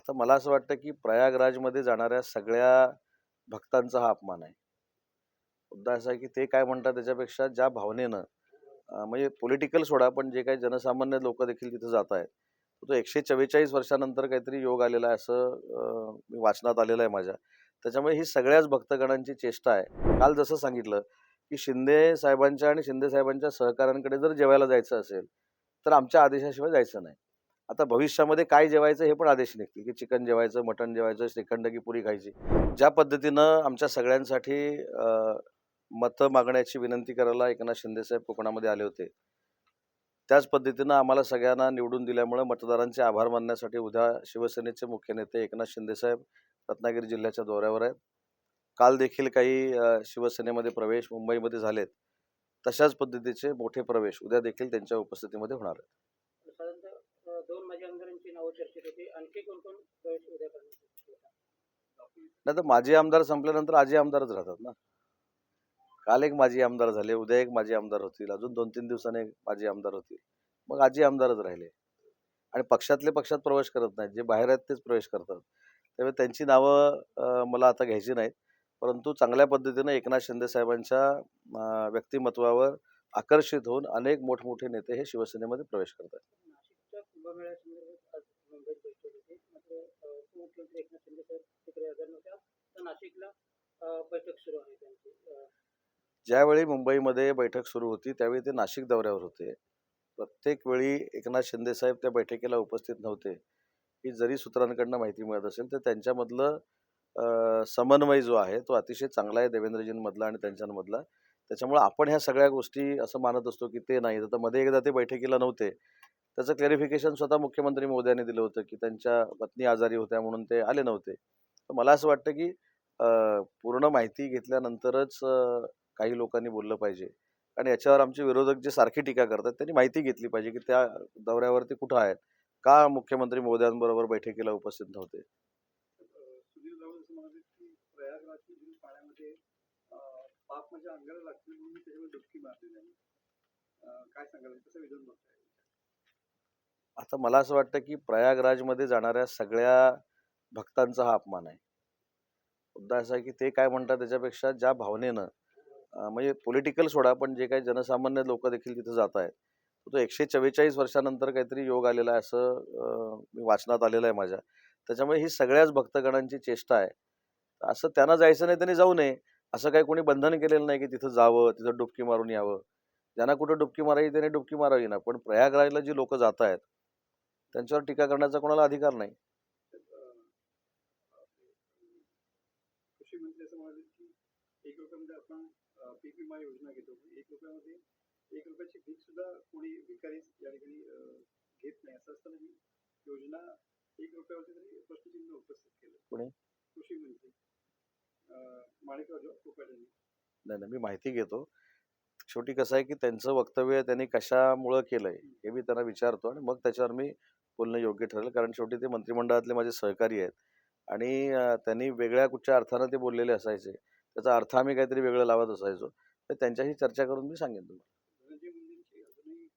आता मला असं वाटतं, की प्रयागराजमध्ये जाणाऱ्या सगळ्या भक्तांचा हा अपमान आहे. मुद्दा असा आहे, की ते काय म्हणतात त्याच्यापेक्षा ज्या भावनेनं म्हणजे पॉलिटिकल सोडा, पण जे काही जनसामान्य लोकं देखील तिथे जात आहेत. तो 144 वर्षानंतर काहीतरी योग आलेला आहे असं मी वाचनात आलेलं आहे माझ्या. त्याच्यामुळे ही सगळ्याच भक्तगणांची चेष्टा आहे. काल जसं सांगितलं, की शिंदे साहेबांच्या आणि शिंदे साहेबांच्या सहकाऱ्यांकडे जर जेवायला जायचं असेल, तर आमच्या आदेशाशिवाय जायचं नाही. आता भविष्यामध्ये काय जेवायचं हे पण आदेश निघतील, की चिकन जेवायचं, मटण जेवायचं, श्रीखंड की पुरी खायची. ज्या पद्धतीनं आमच्या सगळ्यांसाठी मतं मागण्याची विनंती करायला एकनाथ शिंदेसाहेब कोकणामध्ये आले होते. त्याच पद्धतीनं आम्हाला सगळ्यांना निवडून दिल्यामुळं मतदारांचे आभार मानण्यासाठी उद्या शिवसेनेचे मुख्य नेते एकनाथ शिंदेसाहेब रत्नागिरी जिल्ह्याच्या दौऱ्यावर आहेत. काल देखील काही शिवसेनेमध्ये प्रवेश मुंबईमध्ये झालेत. तशाच पद्धतीचे मोठे प्रवेश उद्या देखील त्यांच्या उपस्थितीमध्ये होणार आहेत. साधारणतः 2 माजी आमदारांची नावं चर्चेत होती. आणखी कोण-कोण प्रवेश उद्या करण्यात नाही तर माजी आमदार संपल्यानंतर आजी आमदारच राहतात ना. काल एक माजी आमदार झाले, उद्या एक माजी आमदार होतील, अजून 2-3 दिवसांनी एक माजी आमदार होतील. मग आजी आमदारच राहिले. आणि पक्षातले पक्षात प्रवेश करत नाहीत. जे बाहेर आहेत तेच प्रवेश करतात. त्यामुळे त्यांची नावं मला आता घ्यायची नाहीत. परंतु चांगल्या पद्धतीनं एकनाथ शिंदे साहेबांच्या व्यक्तिमत्त्वावर आकर्षित होऊन अनेक मोठमोठे नेते हे शिवसेनेमध्ये प्रवेश करत आहेत. नाशिकच्या कुंभमेळ्यासंदर्भात आज मुंबईत बैठक होती. मात्र उपमुख्यमंत्री एकनाथ शिंदे साहेब तिकडे हजर नव्हते. तर नाशिकला बैठक सुरू आहे त्यांची. ज्यावेळी मुंबईमध्ये बैठक सुरू होती त्यावेळी ते नाशिक दौऱ्यावर होते. प्रत्येक वेळी एकनाथ शिंदे साहेब त्या बैठकीला उपस्थित नव्हते. ही जरी सूत्रांकडनं माहिती मिळत असेल तर त्यांच्यामधलं समन्वय जो आहे तो अतिशय चांगला आहे देवेंद्रजींमधला आणि त्यांच्यामधला. त्याच्यामुळे आपण ह्या सगळ्या गोष्टी असं मानत असतो, की ते नाही. आता मध्ये एकदा ते बैठकीला नव्हते. त्याचं क्लॅरिफिकेशन स्वतः मुख्यमंत्री महोदयांनी दिलं होतं, की त्यांच्या पत्नी आजारी होत्या म्हणून ते आले नव्हते. तर मला असं वाटतं, की पूर्ण माहिती घेतल्यानंतरच काही लोकांनी बोललं पाहिजे. आणि याच्यावर आमचे विरोधक जे सारखी टीका करतात त्यांनी माहिती घेतली पाहिजे, की त्या दौऱ्यावरती कुठं आहेत? का मुख्यमंत्री महोदयांबरोबर बैठकीला उपस्थित नव्हते? सुधीर जावळ असं म्हणाले की प्रयागराजमधील पाण्यामध्ये पाप माझ्या अंगाला लागतील म्हणून मी त्याच्यावर डुबकी मारली नाही. काय सांगाल कसं विधान बघताय? आता मला असं वाटतं, की प्रयागराजमध्ये जाणाऱ्या सगळ्या भक्तांचा हा अपमान आहे. मुद्दा असा आहे, की ते काय म्हणतात त्याच्यापेक्षा ज्या भावनेनं म्हणजे पॉलिटिकल सोडा, पण जे काही जनसामान्य लोकं देखील तिथे जात आहेत. तो 144 वर्षानंतर काहीतरी योग आलेला आहे असं मी वाचनात आलेलं आहे माझ्या. त्याच्यामुळे ही सगळ्याच भक्तगणांची चेष्टा आहे. असं त्यांना जायचं नाही त्यांनी जाऊ नये. असं काही कोणी बंधन केलेलं नाही, की तिथं जावं, तिथं डुबकी मारून यावं. ज्यांना कुठं डुबकी मारायची त्याने डुबकी मारावी ना. पण प्रयागराजला जी लोकं जात आहेत, त्यांच्यावर टीका करण्याचा कोणाला अधिकार नाही. कृषी मंत्री असं म्हणाले की 1 रुपयामध्ये आपण पीक विमा योजना घेतो. 1 रुपयामध्ये 1 रुपयाची भीक सुद्धा कोणी भिकारी या ठिकाणी घेत नाही. असं असताना ही योजना 1 रुपयावरती तरी प्रश्नचिन्ह उपस्थित केलं. कोणी? कृषी मंत्री माणिकराव कोकाटे यांनी. नाही, नाही. मी माहिती घेतो. शेवटी कसं आहे, की त्यांचं वक्तव्य त्यांनी कशामुळं केलंय, हे मी त्यांना विचारतो आणि मग त्याच्यावर मी बोलणं योग्य ठरेल. कारण शेवटी ते मंत्रिमंडळातले माझे सहकारी आहेत आणि त्यांनी वेगळ्या कुठच्या अर्थानं ते बोललेले असायचे. त्याचा अर्थ आम्ही काहीतरी वेगळं लावत असायचो. तर त्यांच्याशी चर्चा करून मी सांगेन तुम्हाला. धनंजय मुंडेंची अजूनही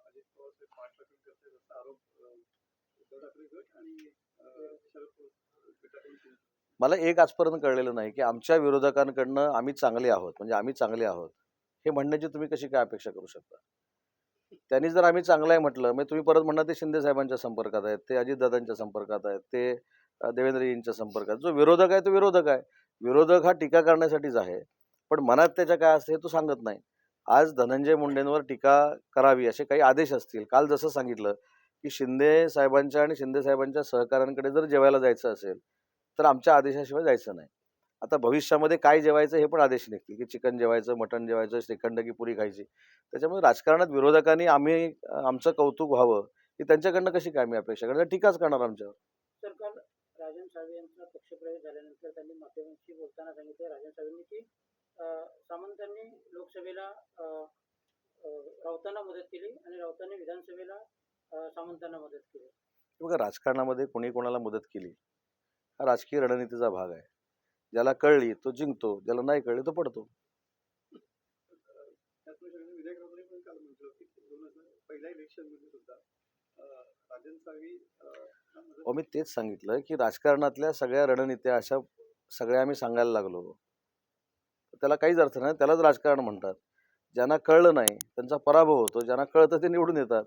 अजित पवार साहेब पाठलाग करतात असा आरोप उद्धव ठाकरे गट आणि शरद पवार गटाकडून केला. मला एक आजपर्यंत कळलेलं नाही, की आमच्या विरोधकांकडनं आम्ही चांगले आहोत, म्हणजे आम्ही चांगले आहोत, हे म्हणण्याची तुम्ही कशी काय अपेक्षा करू शकता? त्यांनी जर आम्ही चांगलं आहे म्हटलं, मग तुम्ही परत म्हणणार ते शिंदे साहेबांच्या संपर्कात आहेत, ते अजितदादांच्या संपर्कात आहेत, ते देवेंद्रजींच्या संपर्कात. जो विरोधक आहे तो विरोधक आहे. विरोधक हा टीका करण्यासाठीच आहे. पण मनात त्याच्या काय असते हे तो सांगत नाही. आज धनंजय मुंडेंवर टीका करावी असे काही आदेश असतील. काल जसं सांगितलं, की शिंदे साहेबांच्या आणि शिंदे साहेबांच्या सहकाऱ्यांकडे जर जेवायला जायचं असेल, तर आमच्या आदेशाशिवाय जायचं नाही. आता भविष्यामध्ये काय जेवायचं हे पण आदेश निघतील, की चिकन जेवायचं, मटण जेवायचं, श्रीखंड की पुरी खायची. त्याच्यामुळे राजकारणात विरोधकांनी आम्ही आमचं कौतुक व्हावं, ही त्यांच्याकडनं कशी काय आम्ही अपेक्षा करणार? टीकाच करणार आमच्यावर. सरकार राजन साळवे यांचा पक्षप्रवेश झाल्यानंतर त्यांनी माध्यमांशी बोलताना सांगितलं राजन साळवेंनी की सामंतांनी लोकसभेला राऊतांना मदत केली आणि राऊतांनी विधानसभेला सामंतांना मदत केली. बघा, राजकारणामध्ये कोणी कोणाला मदत केली, हा राजकीय रणनीतीचा भाग आहे. ज्याला कळली तो जिंकतो, ज्याला नाही कळली तो पडतो. त्याचप्रमाणे विनायक राऊतांनी पण काल म्हटलं की 2000 पहिल्या इलेक्शनमध्ये सुद्धा राजन साळवी अहो मी तेच सांगितलं की राजकारणातल्या सगळ्या रणनीत्या अशा सगळ्या आम्ही सांगायला लागलो. त्याला काहीच अर्थ नाही. त्यालाच राजकारण म्हणतात. ज्यांना कळलं नाही त्यांचा पराभव होतो. ज्यांना कळतं ते निवडून येतात.